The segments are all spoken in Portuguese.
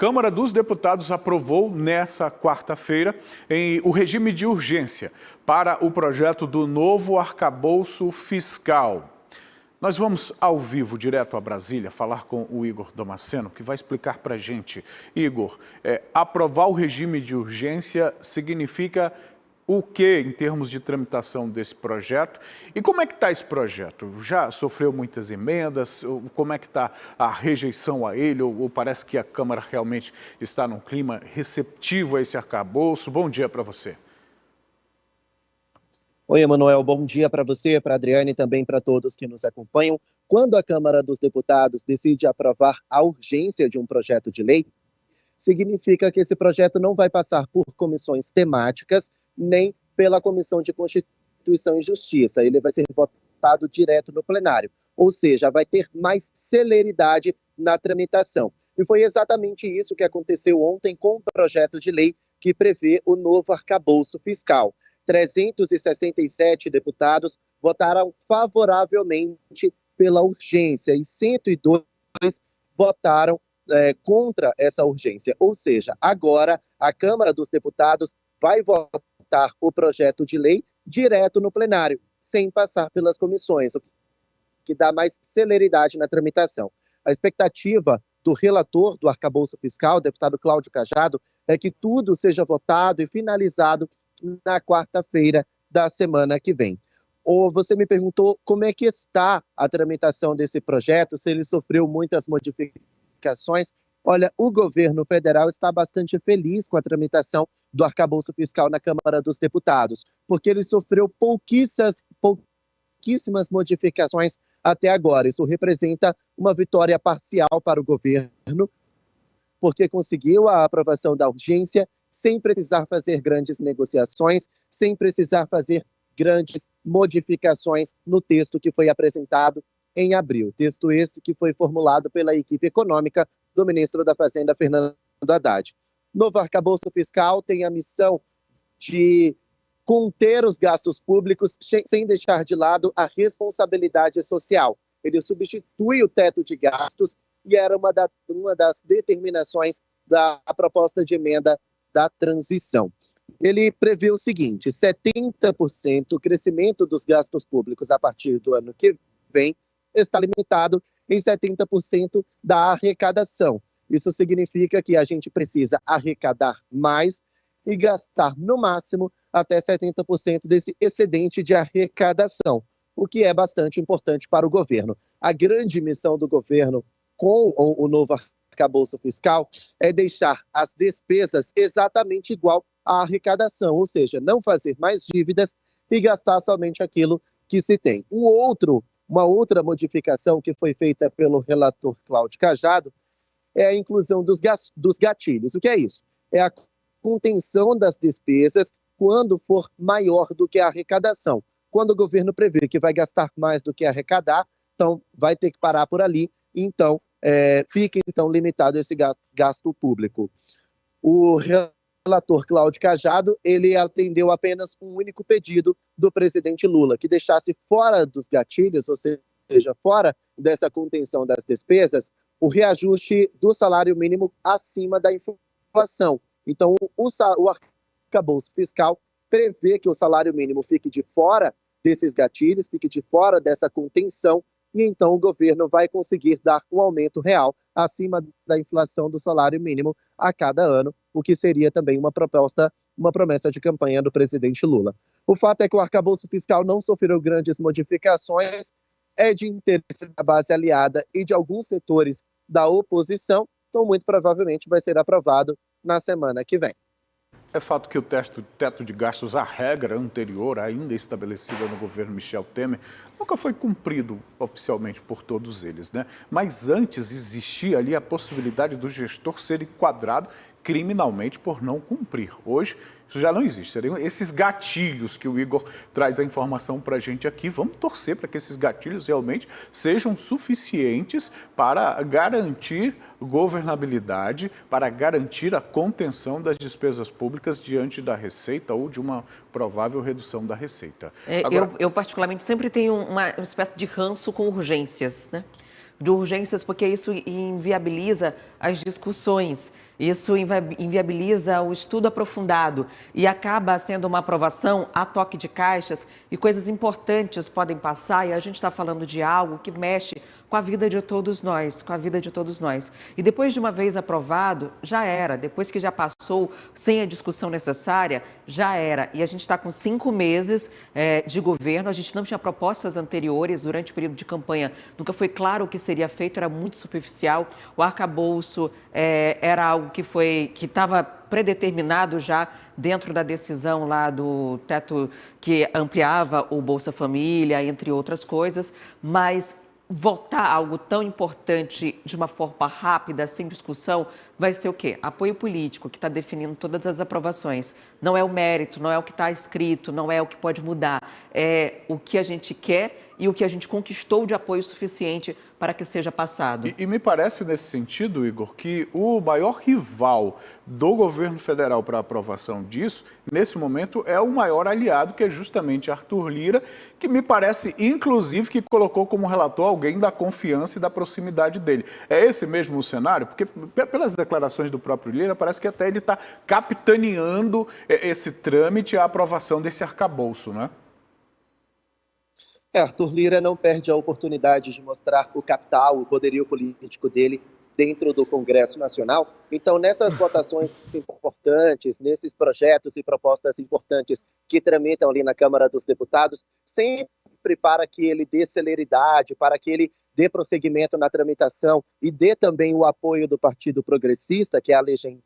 Câmara dos Deputados aprovou nessa quarta-feira o regime de urgência para o projeto do novo arcabouço fiscal. Nós vamos ao vivo, direto a Brasília, falar com o Igor Damasceno, que vai explicar para a gente. Igor, aprovar o regime de urgência significa o que em termos de tramitação desse projeto? E como é que está esse projeto? Já sofreu muitas emendas? Como é que está a rejeição a ele? Ou parece que a Câmara realmente está num clima receptivo a esse arcabouço? Bom dia para você. Oi, Emanuel, bom dia para você, para a Adriane e também para todos que nos acompanham. Quando a Câmara dos Deputados decide aprovar a urgência de um projeto de lei, significa que esse projeto não vai passar por comissões temáticas, nem pela Comissão de Constituição e Justiça. Ele vai ser votado direto no plenário, ou seja, vai ter mais celeridade na tramitação. E foi exatamente isso que aconteceu ontem com o projeto de lei que prevê o novo arcabouço fiscal. 367 deputados votaram favoravelmente pela urgência e 102 votaram contra essa urgência. Ou seja, agora a Câmara dos Deputados vai votar o projeto de lei direto no plenário, sem passar pelas comissões, o que dá mais celeridade na tramitação. A expectativa do relator do arcabouço fiscal, o deputado Cláudio Cajado, é que tudo seja votado e finalizado na quarta-feira da semana que vem. Ou você me perguntou como é que está a tramitação desse projeto, se ele sofreu muitas modificações. Olha, o governo federal está bastante feliz com a tramitação do arcabouço fiscal na Câmara dos Deputados, porque ele sofreu pouquíssimas modificações até agora. Isso representa uma vitória parcial para o governo, porque conseguiu a aprovação da urgência sem precisar fazer grandes negociações, sem precisar fazer grandes modificações no texto que foi apresentado em abril. Texto esse que foi formulado pela equipe econômica do ministro da Fazenda, Fernando Haddad. Novo arcabouço fiscal tem a missão de conter os gastos públicos sem deixar de lado a responsabilidade social. Ele substitui o teto de gastos e era uma das determinações da proposta de emenda da transição. Ele prevê o seguinte: 70% o crescimento dos gastos públicos a partir do ano que vem está limitado em 70% da arrecadação. Isso significa que a gente precisa arrecadar mais e gastar no máximo até 70% desse excedente de arrecadação, o que é bastante importante para o governo. A grande missão do governo com o novo arcabouço fiscal é deixar as despesas exatamente igual à arrecadação, ou seja, não fazer mais dívidas e gastar somente aquilo que se tem. Uma outra modificação que foi feita pelo relator Cláudio Cajado é a inclusão dos gatilhos. O que é isso? É a contenção das despesas quando for maior do que a arrecadação. Quando o governo prevê que vai gastar mais do que arrecadar, então vai ter que parar por ali, então fica então limitado esse gasto público. O relator Cláudio Cajado, ele atendeu apenas um único pedido do presidente Lula, que deixasse fora dos gatilhos, ou seja, fora dessa contenção das despesas, o reajuste do salário mínimo acima da inflação. Então, o arcabouço fiscal prevê que o salário mínimo fique de fora desses gatilhos, fique de fora dessa contenção, e então o governo vai conseguir dar um aumento real acima da inflação do salário mínimo a cada ano, o que seria também uma promessa de campanha do presidente Lula. O fato é que o arcabouço fiscal não sofreu grandes modificações, é de interesse da base aliada e de alguns setores da oposição, então muito provavelmente vai ser aprovado na semana que vem. É fato que o teto de gastos, a regra anterior, ainda estabelecida no governo Michel Temer, nunca foi cumprido oficialmente por todos eles, né? Mas antes existia ali a possibilidade do gestor ser enquadrado criminalmente por não cumprir. Hoje, isso já não existe. Seriam esses gatilhos que o Igor traz a informação para a gente aqui. Vamos torcer para que esses gatilhos realmente sejam suficientes para garantir governabilidade, para garantir a contenção das despesas públicas diante da receita ou de uma provável redução da receita. Eu particularmente, sempre tenho uma espécie de ranço com urgências, né? de urgências, porque isso inviabiliza as discussões, isso inviabiliza o estudo aprofundado e acaba sendo uma aprovação a toque de caixas e coisas importantes podem passar e a gente está falando de algo que mexe com a vida de todos nós, com a vida de todos nós. E depois de uma vez aprovado, já era. Depois que já passou sem a discussão necessária, já era. E a gente está com 5 meses de governo, a gente não tinha propostas anteriores durante o período de campanha, nunca foi claro o que seria feito, era muito superficial. O arcabouço era algo que estava predeterminado já dentro da decisão lá do teto que ampliava o Bolsa Família, entre outras coisas, mas votar algo tão importante de uma forma rápida, sem discussão, vai ser o quê? Apoio político, que está definindo todas as aprovações. Não é o mérito, não é o que está escrito, não é o que pode mudar. É o que a gente quer e o que a gente conquistou de apoio suficiente para que seja passado. E me parece, nesse sentido, Igor, que o maior rival do governo federal para a aprovação disso, nesse momento, é o maior aliado, que é justamente Arthur Lira, que me parece, inclusive, que colocou como relator alguém da confiança e da proximidade dele. É esse mesmo o cenário? Porque, pelas declarações do próprio Lira, parece que até ele está capitaneando esse trâmite, a aprovação desse arcabouço, né? Arthur Lira não perde a oportunidade de mostrar o capital, o poderio político dele dentro do Congresso Nacional. Então, nessas votações importantes, nesses projetos e propostas importantes que tramitam ali na Câmara dos Deputados, sempre para que ele dê celeridade, para que ele dê prosseguimento na tramitação e dê também o apoio do Partido Progressista, que é a legenda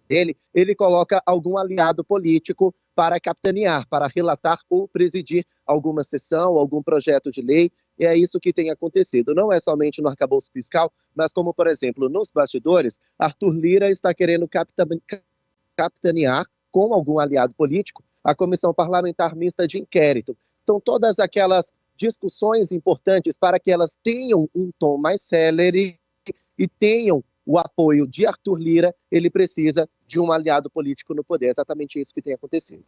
dele, ele coloca algum aliado político para capitanear, para relatar ou presidir alguma sessão, algum projeto de lei, e é isso que tem acontecido. Não é somente no arcabouço fiscal, mas como, por exemplo, nos bastidores, Arthur Lira está querendo capitanear, com algum aliado político, a Comissão Parlamentar Mista de Inquérito. Então, todas aquelas discussões importantes, para que elas tenham um tom mais célere e tenham o apoio de Arthur Lira, ele precisa de um aliado político no poder. É exatamente isso que tem acontecido.